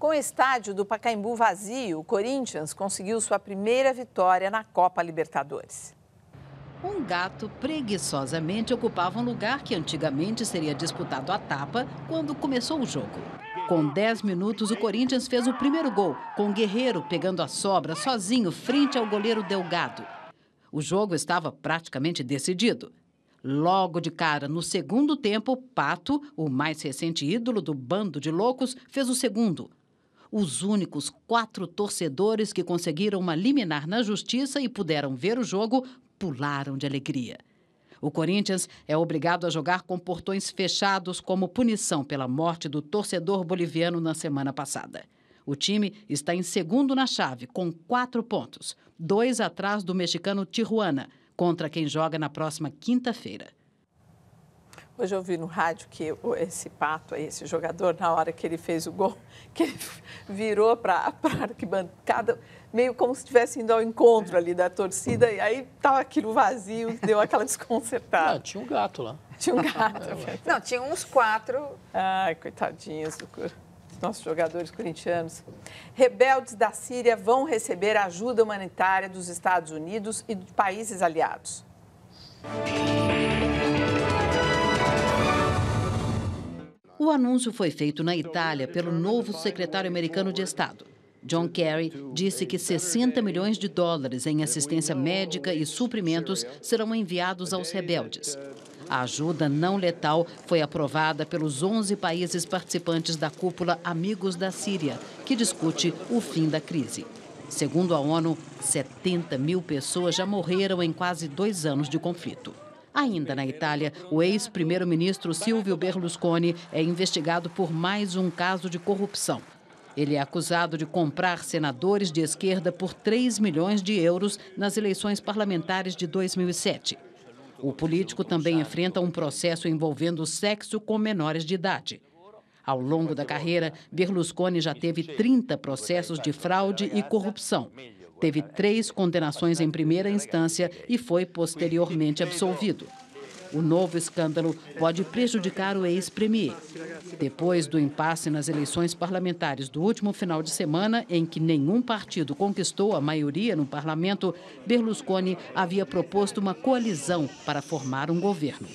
Com o estádio do Pacaembu vazio, o Corinthians conseguiu sua primeira vitória na Copa Libertadores. Um gato preguiçosamente ocupava um lugar que antigamente seria disputado à tapa quando começou o jogo. Com 10 minutos, o Corinthians fez o primeiro gol, com o Guerreiro pegando a sobra sozinho frente ao goleiro Delgado. O jogo estava praticamente decidido. Logo de cara, no segundo tempo, Pato, o mais recente ídolo do bando de loucos, fez o segundo. Os únicos 4 torcedores que conseguiram uma liminar na justiça e puderam ver o jogo pularam de alegria. O Corinthians é obrigado a jogar com portões fechados como punição pela morte do torcedor boliviano na semana passada. O time está em segundo na chave, com 4 pontos, 2 atrás do mexicano Tijuana, contra quem joga na próxima quinta-feira. Hoje eu vi no rádio que esse Pato, esse jogador, na hora que ele fez o gol, que ele virou para a arquibancada, meio como se estivesse indo ao encontro ali da torcida, e aí estava aquilo vazio, deu aquela desconcertada. Tinha um gato lá. Tinha um gato. Não, tinha uns 4. Ai, coitadinhos dos nossos jogadores corintianos. Rebeldes da Síria vão receber ajuda humanitária dos Estados Unidos e de países aliados. O anúncio foi feito na Itália pelo novo secretário americano de Estado. John Kerry disse que 60 milhões de dólares em assistência médica e suprimentos serão enviados aos rebeldes. A ajuda não letal foi aprovada pelos 11 países participantes da cúpula Amigos da Síria, que discute o fim da crise. Segundo a ONU, 70 mil pessoas já morreram em quase 2 anos de conflito. Ainda na Itália, o ex-primeiro-ministro Silvio Berlusconi é investigado por mais um caso de corrupção. Ele é acusado de comprar senadores de esquerda por 3 milhões de euros nas eleições parlamentares de 2007. O político também enfrenta um processo envolvendo sexo com menores de idade. Ao longo da carreira, Berlusconi já teve 30 processos de fraude e corrupção. Teve 3 condenações em primeira instância e foi posteriormente absolvido. O novo escândalo pode prejudicar o ex-premier. Depois do impasse nas eleições parlamentares do último final de semana, em que nenhum partido conquistou a maioria no parlamento, Berlusconi havia proposto uma coalizão para formar um governo.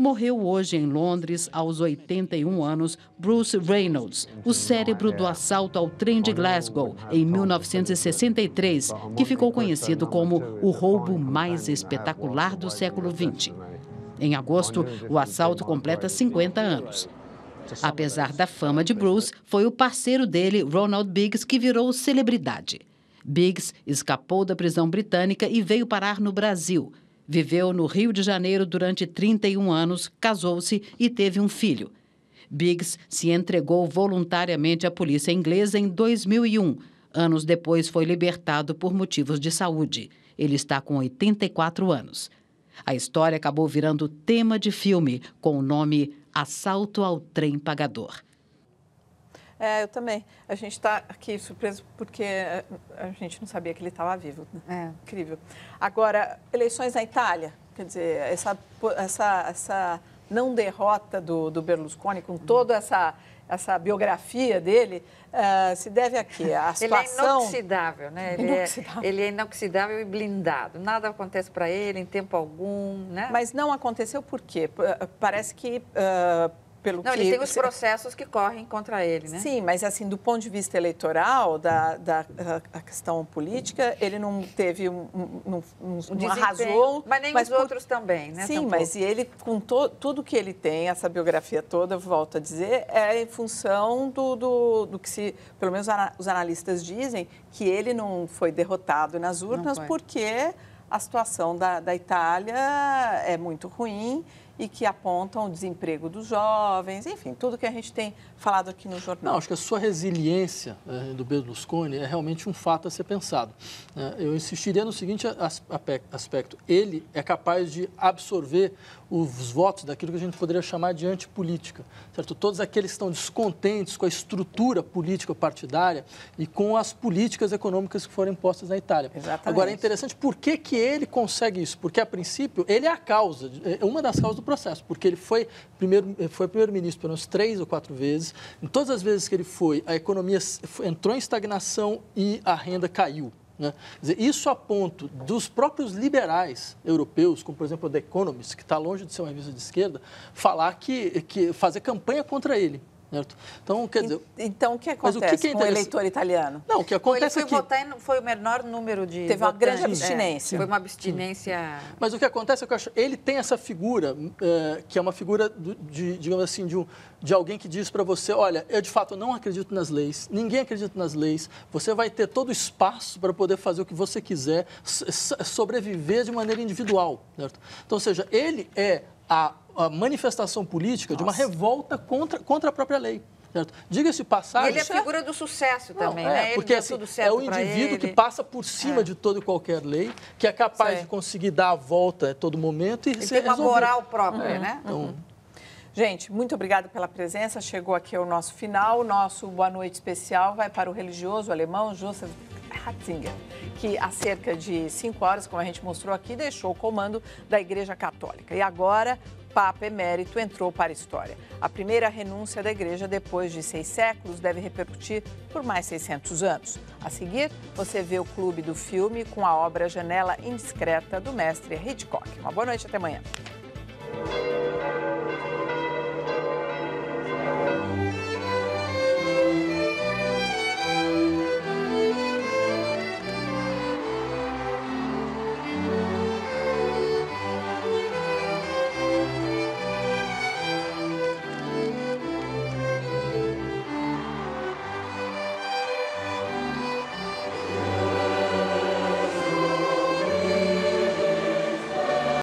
Morreu hoje em Londres, aos 81 anos, Bruce Reynolds, o cérebro do assalto ao trem de Glasgow, em 1963, que ficou conhecido como o roubo mais espetacular do século XX. Em agosto, o assalto completa 50 anos. Apesar da fama de Bruce, foi o parceiro dele, Ronald Biggs, que virou celebridade. Biggs escapou da prisão britânica e veio parar no Brasil. Viveu no Rio de Janeiro durante 31 anos, casou-se e teve um filho. Biggs se entregou voluntariamente à polícia inglesa em 2001. Anos depois foi libertado por motivos de saúde. Ele está com 84 anos. A história acabou virando tema de filme com o nome Assalto ao Trem Pagador. Eu também. A gente está aqui surpreso porque a gente não sabia que ele estava vivo. Né? Incrível. Agora, eleições na Itália, quer dizer, essa não derrota do Berlusconi, com toda essa biografia dele, se deve a quê? A situação... Ele é inoxidável, né? Ele é inoxidável e blindado. Nada acontece para ele em tempo algum, né? Mas não aconteceu por quê? Parece que... ele tem os processos que correm contra ele, né? Sim, mas assim, do ponto de vista eleitoral, da questão política, ele não teve não arrasou. Mas nem os outros também, né? Sim, mas ele, com tudo que ele tem, essa biografia toda, volto a dizer, é em função do que pelo menos os analistas dizem, que ele não foi derrotado nas urnas porque a situação da Itália é muito ruim e que apontam o desemprego dos jovens, enfim, tudo que a gente tem falado aqui no jornal. Não, acho que a sua resiliência do Berlusconi é realmente um fato a ser pensado. Eu insistiria no seguinte aspecto. Ele é capaz de absorver os votos daquilo que a gente poderia chamar de antipolítica, certo? Todos aqueles que estão descontentes com a estrutura política partidária e com as políticas econômicas que foram impostas na Itália. Exatamente. Agora, é interessante por que ele consegue isso? Porque, a princípio, ele é a causa, uma das causas do processo, porque ele foi primeiro-ministro pelo menos 3 ou 4 vezes. Em todas as vezes que ele foi, a economia entrou em estagnação e a renda caiu. Né? Quer dizer, isso a ponto dos próprios liberais europeus, como por exemplo o The Economist, que está longe de ser uma revista de esquerda, falar que fazer campanha contra ele. Certo? Então, quer dizer, então, o que acontece com o eleitor italiano? Não, o que acontece ele foi votar e foi o menor número de Teve uma grande abstinência. Foi uma abstinência... Mas o que acontece é que eu acho, ele tem essa figura, que é uma figura, digamos assim, de alguém que diz para você, olha, eu de fato não acredito nas leis, ninguém acredita nas leis, você vai ter todo o espaço para poder fazer o que você quiser, sobreviver de maneira individual. Certo? Então, ou seja, ele é a manifestação política de uma revolta contra a própria lei. Diga-se passagem... Ele é a figura do sucesso também, né? Porque assim, é o indivíduo que passa por cima de toda e qualquer lei, que é capaz de conseguir dar a volta a todo momento e ele tem uma moral própria, né? Então... Gente, muito obrigada pela presença. Chegou aqui o nosso final. O nosso Boa Noite especial vai para o religioso alemão Joseph Ratzinger, que há cerca de 5 horas, como a gente mostrou aqui, deixou o comando da Igreja Católica. E agora, Papa Emérito entrou para a história. A primeira renúncia da Igreja depois de 6 séculos deve repercutir por mais 600 anos. A seguir, você vê o Clube do Filme com a obra Janela Indiscreta, do mestre Hitchcock. Uma boa noite, até amanhã.